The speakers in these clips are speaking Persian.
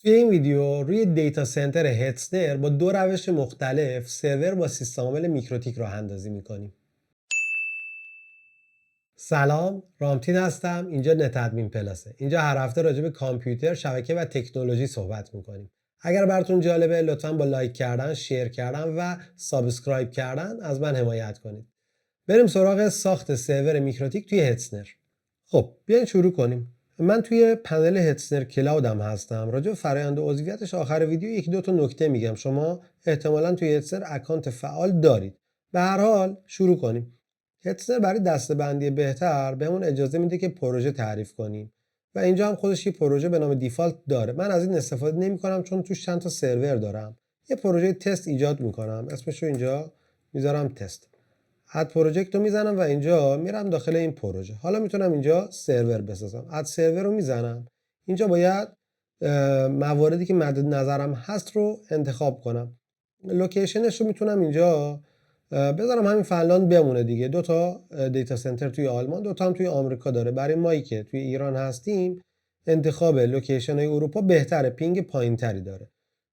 توی این ویدیو روی دیتا سنتر هتسنر با دو روش مختلف سرور با سیستم عامل میکروتیک راه اندازی میکنیم. سلام، رامتین هستم. اینجا نت ادمین پلاسه. اینجا هر هفته راجع به کامپیوتر، شبکه و تکنولوژی صحبت میکنیم. اگر براتون جالبه لطفاً با لایک کردن، شیر کردن و سابسکرایب کردن از من حمایت کنید. بریم سراغ ساخت سرور میکروتیک توی هتسنر. خب بیاین شروع کنیم. من توی پنل هتسنر کلاودم هستم. راجع به فرآیند عضویتش آخر ویدیو یکی دو تا نکته میگم. شما احتمالاً توی هتسنر اکانت فعال دارید. به هر حال شروع کنیم. هتسنر برای دسته‌بندی بهتر بهمون اجازه میده که پروژه تعریف کنیم و اینجا هم خودش یه پروژه به نام دیفالت داره. من از این استفاده نمی‌کنم چون توش چند تا سرور دارم. یه پروژه تست ایجاد می‌کنم. اسمش رو اینجا میذارم تست. اد پروژکت رو میزنم و اینجا میرم داخل این پروژه. حالا میتونم اینجا سرور بسازم. اد سرور رو میزنم. اینجا باید مواردی که مد نظرم هست رو انتخاب کنم. لوکیشنش رو میتونم اینجا بذارم همین فنلاند بمونه دیگه. دو تا دیتا سنتر توی آلمان، دو تا هم توی آمریکا داره. برای مایی که توی ایران هستیم انتخاب لوکیشن های اروپا بهتره، پینگ پایینتری داره.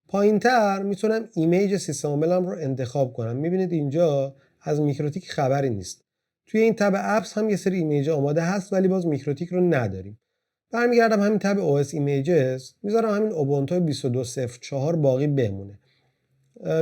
پایینتر میتونم ایمیج سیستم عاملم رو انتخاب کنم. میبینید اینجا از میکروتیک خبری نیست. توی این تب اپس هم یه سری ایمیج آماده هست ولی باز میکروتیک رو نداریم. برمیگردم همین تب OS Images، میذارم همین اوبونتو 22.04 باقی بمونه.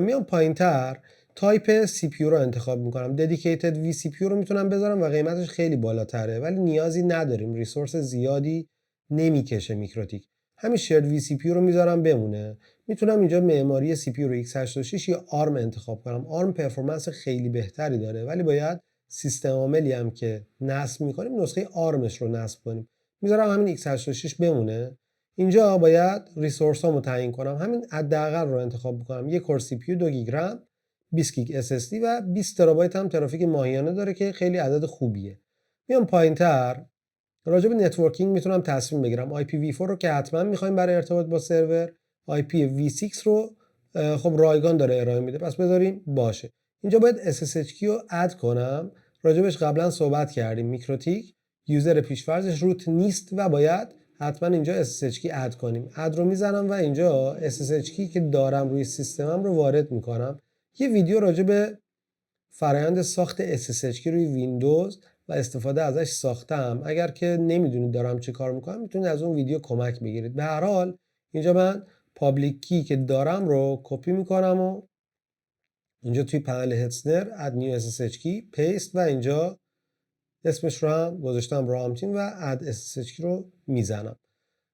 میام پایینتر تایپ CPU رو انتخاب میکنم. Dedicated vCPU رو میتونم بذارم و قیمتش خیلی بالاتره ولی نیازی نداریم، ریسورس زیادی نمیکشه میکروتیک. همین شرد vCPU رو میذارم بمونه. میتونم اینجا معماری CPU رو x86 یا ARM انتخاب کنم. ARM پرفورمنس خیلی بهتری داره ولی باید سیستم عاملی هم که نصب میکنیم نسخه ARMش رو نصب کنیم. میذارم همین x86 بمونه. اینجا باید ریسورس ها تعیین کنم. همین حداقل رو انتخاب بکنم. یک کور سی پی یو، 2 گیگ رم، 20 گیگ SSD و 20 ترابایت هم ترافیک ماهیانه داره که خیلی عدد خوبیه. میام پایینتر راجع به نتورکینگ میتونم تصمیم بگیرم. IPv4 رو که حتما میخوایم برای ارتباط با سرور. IPv6 رو خب رایگان داره ارائه میده پس بذاریم باشه. اینجا باید SSH رو اد کنم. راجبش قبلا صحبت کردیم. میکروتیک یوزر پیشفرضش روت نیست و باید حتما اینجا SSH کی اد کنیم. اد رو میزنم و اینجا SSH کی که دارم روی سیستمم رو وارد میکنم. یه ویدیو راجع به فرآیند ساخت SSH کی روی ویندوز و استفاده ازش ساختم. اگر که نمیدونید دارم چه کار میکنم میتونید از اون ویدیو کمک بگیرید. به هر حال اینجا من پابلیک کی که دارم رو کپی میکنم و اینجا توی پنل هتسنر اد نیو SSH کی پیست و اینجا اسمش رو هم گذاشتم رامتین و اد SSH کی رو میزنم.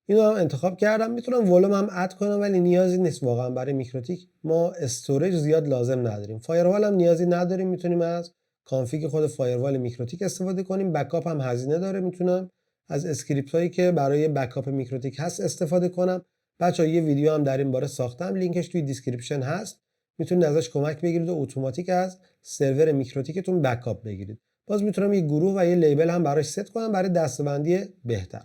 اینو هم انتخاب کردم. میتونم ولوم هم اد کنم ولی نیازی نیست واقعا. برای میکروتیک ما استوریج زیاد لازم نداریم. فایروال هم نیازی نداریم. میتونیم از کانفیگ خود فایروال میکروتیک استفاده کنیم. بکاپ هم هزینه داره. میتونم از اسکریپت هایی که برای بکاپ میکروتیک هست استفاده کنم. بچه‌ها یه ویدیو هم در این باره ساختم، لینکش توی دیسکریپشن هست. میتونید ازش کمک بگیرید و اتوماتیک از سرور میکروتیکتون بکاپ بگیرید. باز میتونم یه گروه و یه لیبل هم براش ست کنم برای دسته‌بندی بهتر.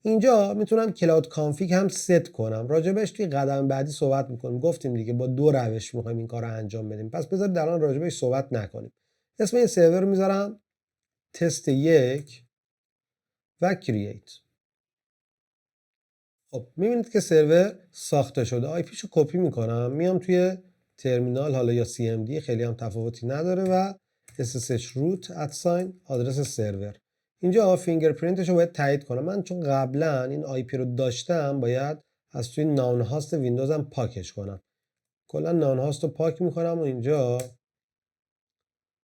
اینجا میتونم کلاود کانفیگ هم ست کنم. راجبش توی قدم بعدی صحبت میکنیم. گفتیم دیگه با دو روش میخوایم این کار رو انجام بدیم. پس بذارید الان راجبش صحبت نکنیم. اسم این سرور رو میذارم تست 1 و کرییت. خب میبینید که سرور ساخته شده. آی پیشو کپی میکنم. میام توی ترمینال حالا یا CMD خیلی هم تفاوتی نداره و SSH root آدرس سرور. اینجا فینگرپرینتش رو باید تایید کنم. من چون قبلا این آی پی رو داشتم باید از توی نان هاست ویندوزم پاکش کنم. کلا نان هاست رو پاک میکنم و اینجا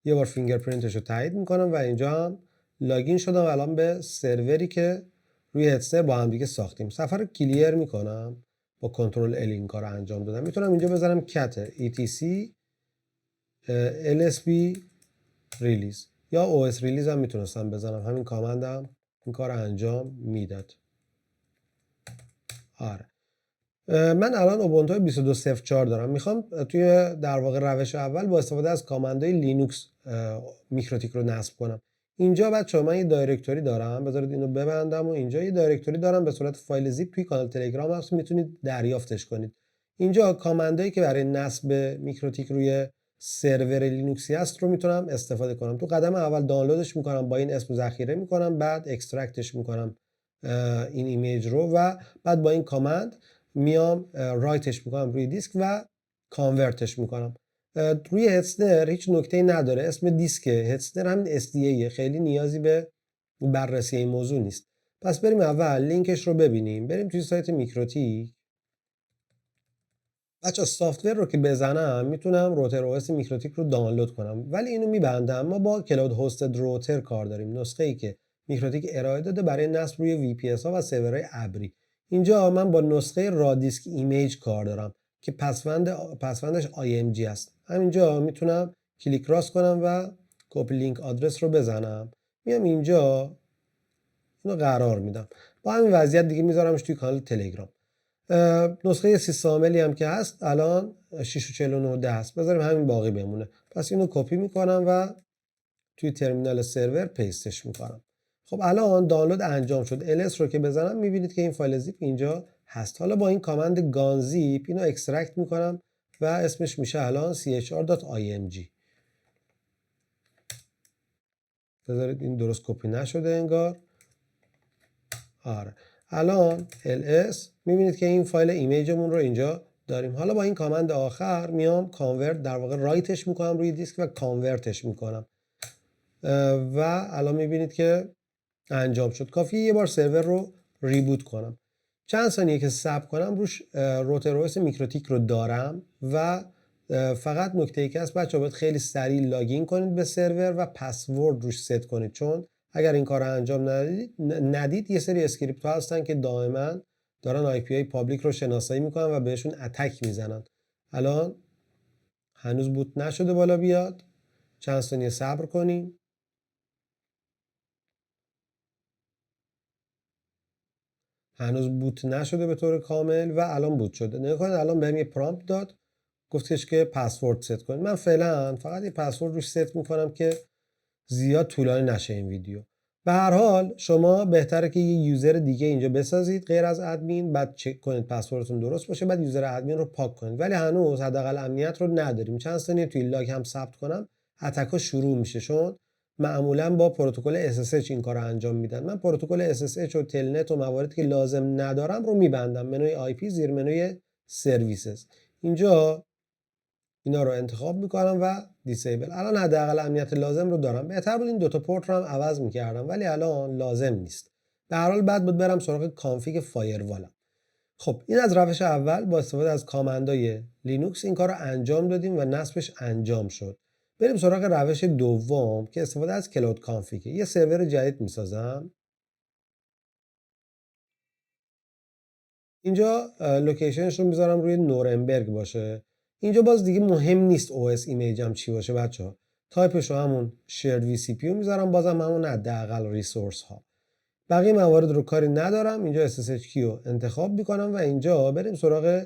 یه بار فینگرپرینتش رو تایید میکنم و اینجا هم لاگین شدم و الان به سروری که روی هتسنر با هم دیگه ساختیم. صفحه رو کلیر میکنم. با کنترل ال این کار رو انجام دادم. میتونم اینجا بذارم cat etc lsb release یا os release هم میتونستم بزنم. همین کامندم این کار رو انجام میداد. آره. من الان اوبونتو 22.04 دارم. میخوام توی در واقع روش اول با استفاده از کامندهای لینوکس میکروتیک رو نصب کنم. اینجا بچه‌ها من یه دایرکتوری دارم. بذارید اینو ببندم و اینجا یه دایرکتوری دارم به صورت فایل زیپ توی کانال تلگرام هست. میتونید دریافتش کنید. اینجا کامندایی که برای نصب میکروتیک روی سرور لینوکسی هست رو میتونم استفاده کنم. تو قدم اول دانلودش میکنم، با این اسم ذخیره میکنم، بعد اکسترکتش میکنم این ایمیج رو و بعد با این کامند میام رایتش میکنم روی دیسک و کانورتش میکنم. روی هتسنر هیچ نکته‌ای نداره، اسم دیسک هتسنر همین SDA، خیلی نیازی به بررسی این موضوع نیست. پس بریم اول لینکش رو ببینیم. بریم توی سایت میکروتیک. بچه سافتور رو که بزنم میتونم روتر OS میکروتیک رو دانلود کنم، ولی اینو میبندم. ما با کلاود هاستد روتر کار داریم، نسخه ای که میکروتیک ارائه داده برای نصب روی VPS ها و سرورهای ابری. اینجا من با نسخه رادیسک ایمیج کار دارم که پسوندش IMG است. همینجا میتونم کلیک راست کنم و کپی لینک آدرس رو بزنم، میام اینجا اینو قرار میدم. با همین وضعیت دیگه میذارمش توی کانال تلگرام. نسخه سیستم عاملی هم که هست الان 6.49 است، بذاریم همین باقی بمونه. پس اینو کپی میکنم و توی ترمینال سرور پیستش میکنم. خب الان دانلود انجام شد. ls رو که بزنم میبینید که این فایل زیپ اینجا هست. حالا با این کامند گانزیپ اینو اکسترکت میکنم و اسمش میشه الان chr.img. بذارید این درست کپی نشده انگار. آره الان ls میبینید که این فایل ایمیجمون رو اینجا داریم. حالا با این کامند آخر میام کانورت، در واقع رایتش میکنم روی دیسک و کانورتش میکنم و الان میبینید که انجام شد. کافیه یه بار سرور رو ریبوت کنم. چند ثانیه که صبر کنم روش روتر OS میکروتیک رو دارم و فقط نکته ای که هست بچه‌ها باید خیلی سریع لاگین کنید به سرور و پسورد روش ست کنید، چون اگر این کار رو انجام ندید یه سری اسکریپت ها هستن که دائما دارن IP پابلیک رو شناسایی میکنن و بهشون اتک میزنن. الان هنوز بوت نشده بالا بیاد، چند ثانیه صبر کنیم. هنوز بوت نشده به طور کامل و الان بوت شده. نگاه کنید الان بهم یه پرامپت داد، گفتش که پسورد ست کنید. من فعلا فقط یه پسورد روش ست میکنم که زیاد طولانی نشه این ویدیو. به هر حال شما بهتره که یه یوزر دیگه اینجا بسازید غیر از ادمین، بعد چک کنید پسوردتون درست باشه، بعد یوزر ادمین رو پاک کنید. ولی هنوز حداقل امنیت رو نداریم. چند ثانیه توی لاگ هم ثبت کنم اتکا شروع میشه، چون معمولا با پروتکل SSH این کارو انجام میدن. من پروتکل SSH و تلنت و مواردی که لازم ندارم رو میبندم. منوی IP زیر منوی سرویسز اینجا اینا رو انتخاب میکنم و دیسیبل. الان حداقل امنیت لازم رو دارم. بهتر بود این دوتا پورت رو هم عوض میکردم، ولی الان لازم نیست. به هر حال بعد بود برم سراغ کانفیگ فایروالم. خب این از روش اول، با استفاده از کامندای لینوکس این کار رو انجام دادیم و نصبش انجام شد. بریم سراغ روش دوم که استفاده از کلاود کانفیگ. یه سرور جدید میسازم. اینجا لوکیشنش رو میذارم روی نورنبرگ باشه. اینجا باز دیگه مهم نیست OS ایمیجم چی باشه بچه‌ها. تایپش رو همون شیرد VCPU میذارم، بازم همون حداقل ریسورس ها. بقیه موارد رو کاری ندارم. اینجا SSH رو انتخاب میکنم و اینجا بریم سراغ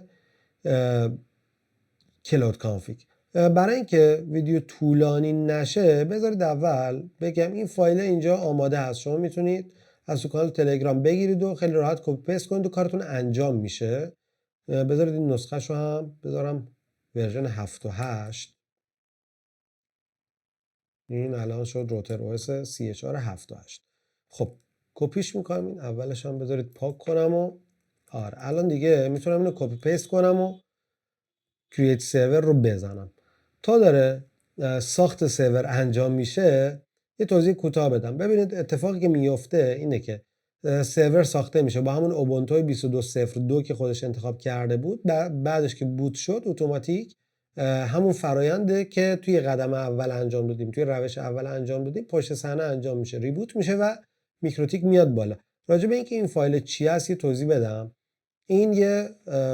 کلاود کانفیگ. برای اینکه ویدیو طولانی نشه بذارید اول بگم این فایل اینجا آماده هست. شما میتونید از تو کانال تلگرام بگیرید و خیلی راحت کپی پیست کنید و کارتون انجام میشه. بذارید این نسخه رو هم بذارم ورژن 7.8. این الان شد روتر OS CHR 7.8. خب کپیش میکنم. این اولش هم بذارید پاک کنم و الان دیگه میتونم اینو کپی پیست کنم و کرییت سرور رو بزنم. تا داره ساخت سرور انجام میشه یه توضیح کوتاه بدم. ببینید اتفاقی که میفته اینه که سرور ساخته میشه با همون اوبونتو 22.02 که خودش انتخاب کرده بود. بعدش که بوت شد اتوماتیک همون فراینده که توی قدم اول انجام دادیم، توی روش اول انجام دادیم، پشت صحنه انجام میشه، ریبوت میشه و میکروتیک میاد بالا. راجع به اینکه این فایل چی هست یه توضیح بدم. این یه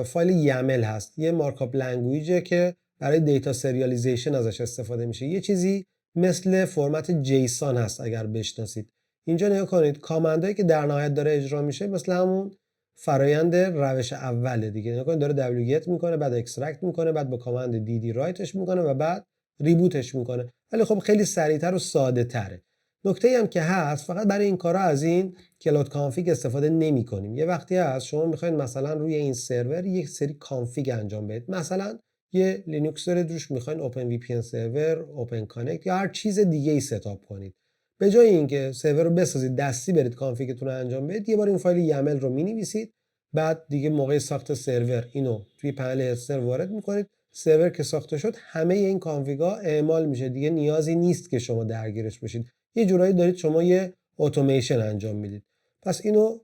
فایل یمل هست، یه مارکاپ لنگویجه که برای دیتا سریالیزیشن ازش استفاده میشه. یه چیزی مثل فرمت جیسون هست اگر بشناسید. اینجا نگاه کنید کامندایی که در نهایت داره اجرا میشه مثل همون فرایند روش اوله دیگه. نگاه کنید داره wget میکنه، بعد اکسترکت میکنه، بعد با کامند dd رایتش میکنه و بعد ریبوتش میکنه. ولی خب خیلی سریعتر و ساده تره. نکته هم که هست فقط برای این کارا از این کلاود کانفیگ استفاده نمی کنیم. یه وقتی هست شما میخواین مثلا روی این سرور یک سری کانفیگ انجام بدید، مثلا یه لینوکس دارید روش میخواین اوپن VPN سرور، اوپن کانکت یا هر چیز دیگه ای ستاپ کنید. به جای اینکه سرور رو بسازید دستی برید کانفیگتون رو انجام بدید، یه بار این فایل یمل رو مینویسید بعد دیگه موقع ساخت سرور اینو توی پنل هتسنر وارد میکنید. سرور که ساخته شد همه این کانفیگا اعمال میشه، دیگه نیازی نیست که شما درگیرش بشید. یه جورایی دارید شما یه اتوماسیون انجام میدید. پس اینو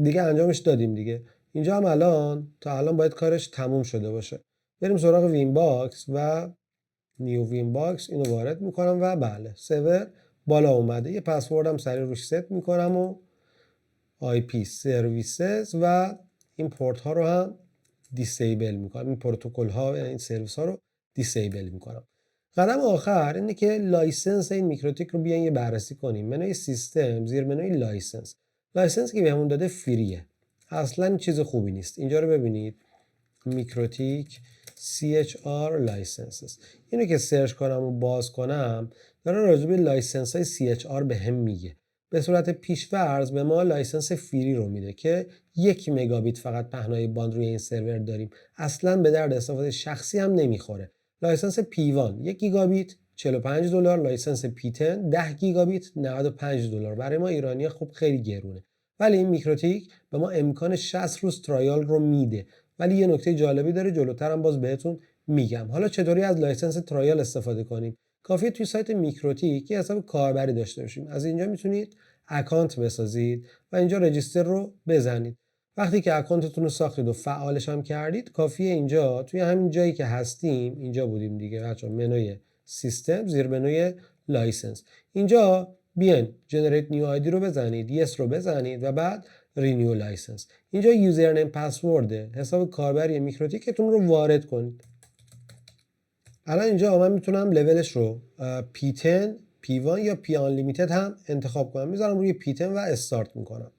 دیگه انجامش دادیم دیگه. اینجا هم تا الان باید کارش تموم شده باشه. بریم سراغ وین باکس و نیو وین باکس اینو وارد میکنم و بله سرور بالا اومده. یه پسوردم سریع روش ست میکنم و IP سرویسز و این پورت ها رو هم دیسیبل میکنم. این پروتکل ها این سرویس ها رو دیسیبل میکنم. قدم آخر اینه که لایسنس این میکروتیک رو بیاین یه بررسی کنیم. منوی سیستم زیر منوی لایسنس. لایسنس که بهمون داده فریه. اصلا چیز خوبی نیست. اینجا رو ببینید. میکروتیک CHR licenses. اینو که سرچ کنم و باز کنم داره راجع به لایسنس های CHR به هم میگه. به صورت پیش‌فرض به ما لایسنس فری رو میده که 1 مگابیت فقط پهنای باند روی این سرور داریم. اصلا به درد استفاده شخصی هم نمیخوره. لایسنس P1 1 گیگابیت $45، لایسنس P10 10 گیگابیت $95. برای ما ایرانی خب خیلی گرونه. ولی این میکروتیک به ما امکان 60 روز ترایال رو میده. ولی یه نکته جالبی داره، جلوتر هم باز بهتون میگم. حالا چطوری از لایسنس ترایال استفاده کنیم؟ کافیه توی سایت میکروتیک یه حساب کاربری داشته باشیم. از اینجا میتونید اکانت بسازید و اینجا رجیستر رو بزنید. وقتی که اکانتتون رو ساختید و فعالش هم کردید، کافیه اینجا توی همین جایی که هستیم، اینجا بودیم دیگه بچه‌ها، منوی سیستم زیر منوی لایسنس، اینجا بیاین جنریت نیو آیدی رو بزنید، یس رو بزنید و بعد رینیو لایسنس. اینجا یوزرنیم پسورد حساب کاربری میکروتیکتون رو وارد کنید. الان اینجا من میتونم لولش رو P10 P1 یا P Unlimited هم انتخاب کنم. میذارم روی P10 و استارت میکنم.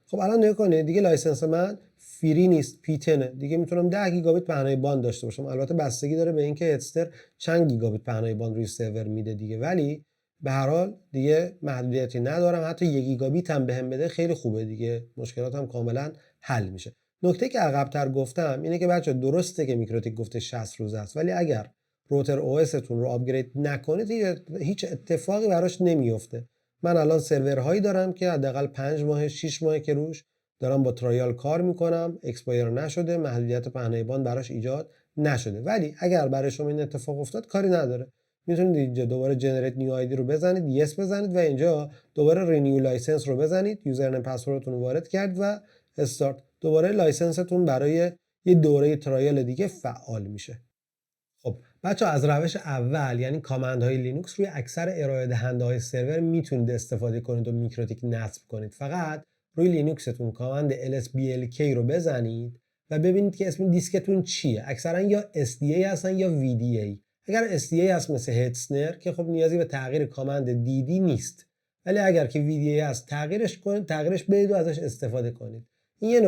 خب الان نگاه کنید دیگه لایسنس من فری نیست، P10 دیگه میتونم 10 گیگابیت پهنای باند داشته باشم. البته بستگی داره به اینکه هتستر چند گیگابیت پهنای باند روی سرور میده دیگه، ولی به هر حال دیگه محدودیتی ندارم. حتی 1 گیگابیت هم بهم بده خیلی خوبه دیگه، مشکلاتم کاملا حل میشه. نکته که عقب‌تر گفتم اینه که بچه درسته که میکروتیک گفته 60 روز است، ولی اگر روتر او اس تون رو آپگرید نکنید هیچ اتفاقی براش نمیفته. من الان سرورهایی دارم که حداقل 5 ماه 6 ماه که روش دارم با ترایال کار میکنم، اکسپایر نشده، محدودیت پهنای باند براش ایجاد نشده. ولی اگر برای شما این اتفاق افتاد کاری نداره، میتونید اینجا دوباره جنریت نیو آیدی رو بزنید، یس بزنید و اینجا دوباره رینیو لایسنس رو بزنید، یوزرنیم پسوردتون رو وارد کرد و استارت. دوباره لایسنستون برای یه دوره ترایال دیگه فعال میشه. خب بچه‌ها از روش اول یعنی کامندهای لینوکس روی اکثر ارائه دهنده‌های سرور میتونید استفاده کنید و میکروتیک نصب کنید. فقط روی لینوکستون کامند lsblk رو بزنید و ببینید که اسم دیسکتون چیه. اکثرا یا sda هستن یا vda. اگر sda هست مثل هتسنر که خب نیازی به تغییر کامند dd نیست، ولی اگر که vda هست تغییرش بدید و ازش استفاده کنید. این یه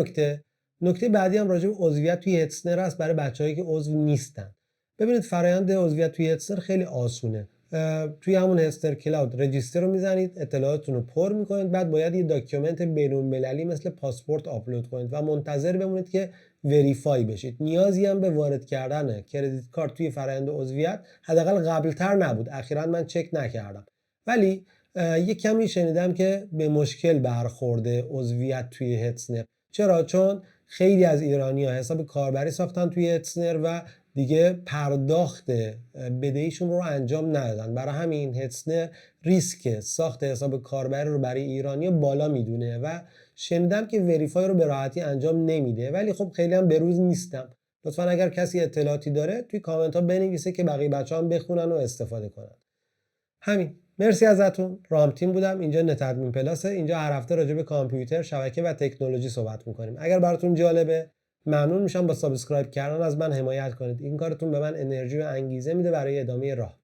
نکته بعدی هم راجع به عضویت توی هتسنر است برای بچه‌هایی که عضو نیستن. ببینید فرآیند عضویت توی هتستر خیلی آسونه. توی همون هتستر کلاود رجیستر رو میزنید، اطلاعاتتون رو پر میکنید، بعد باید یه داکیومنت بین‌المللی مثل پاسپورت آپلود کنید و منتظر بمونید که وریفای بشید. نیازی هم به وارد کردن کردیت کارت توی فرآیند عضویت حداقل قبلتر نبود. اخیراً من چک نکردم، ولی یه کمی شنیدم که به مشکل برخورده عضویت توی هتسنر. چرا؟ چون خیلی از ایرانی‌ها حساب کاربری ساختن توی هتسنر و دیگه پرداخت بدهیشون رو انجام ندادن. برای همین هتسنر ریسک ساخت حساب کاربری رو برای ایرانی بالا میدونه و شنیدم که وریفای رو به راحتی انجام نمیده، ولی خب خیلی هم بروز نیستم. لطفا اگر کسی اطلاعاتی داره توی کامنت ها بنویسه که بقیه بچه‌ها هم بخونن و استفاده کنن. همین. مرسی ازتون. رام تیم بودم. اینجا نت ادمین پلاسه. اینجا هر هفته راجع به کامپیوتر، شبکه و تکنولوژی صحبت می‌کنیم. اگر براتون جالبه ممنون میشم با سابسکرایب کردن از من حمایت کنید. این کارتون به من انرژی و انگیزه میده برای ادامه راه.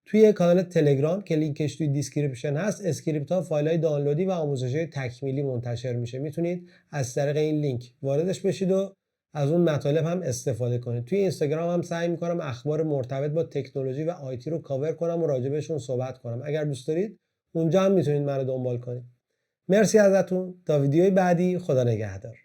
توی کانال تلگرام که لینکش توی دیسکریپشن هست، اسکریپت ها، فایل‌های دانلودی و آموزش‌های تکمیلی منتشر میشه. میتونید از طریق این لینک واردش بشید و از اون مطالب هم استفاده کنید. توی اینستاگرام هم سعی میکنم اخبار مرتبط با تکنولوژی و آیتی رو کاور کنم و راجع بهشون صحبت کنم. اگر دوست دارید اونجا هم میتونید منو دنبال کنید. مرسی ازتون. تا ویدیوی بعدی، خدا نگهدار.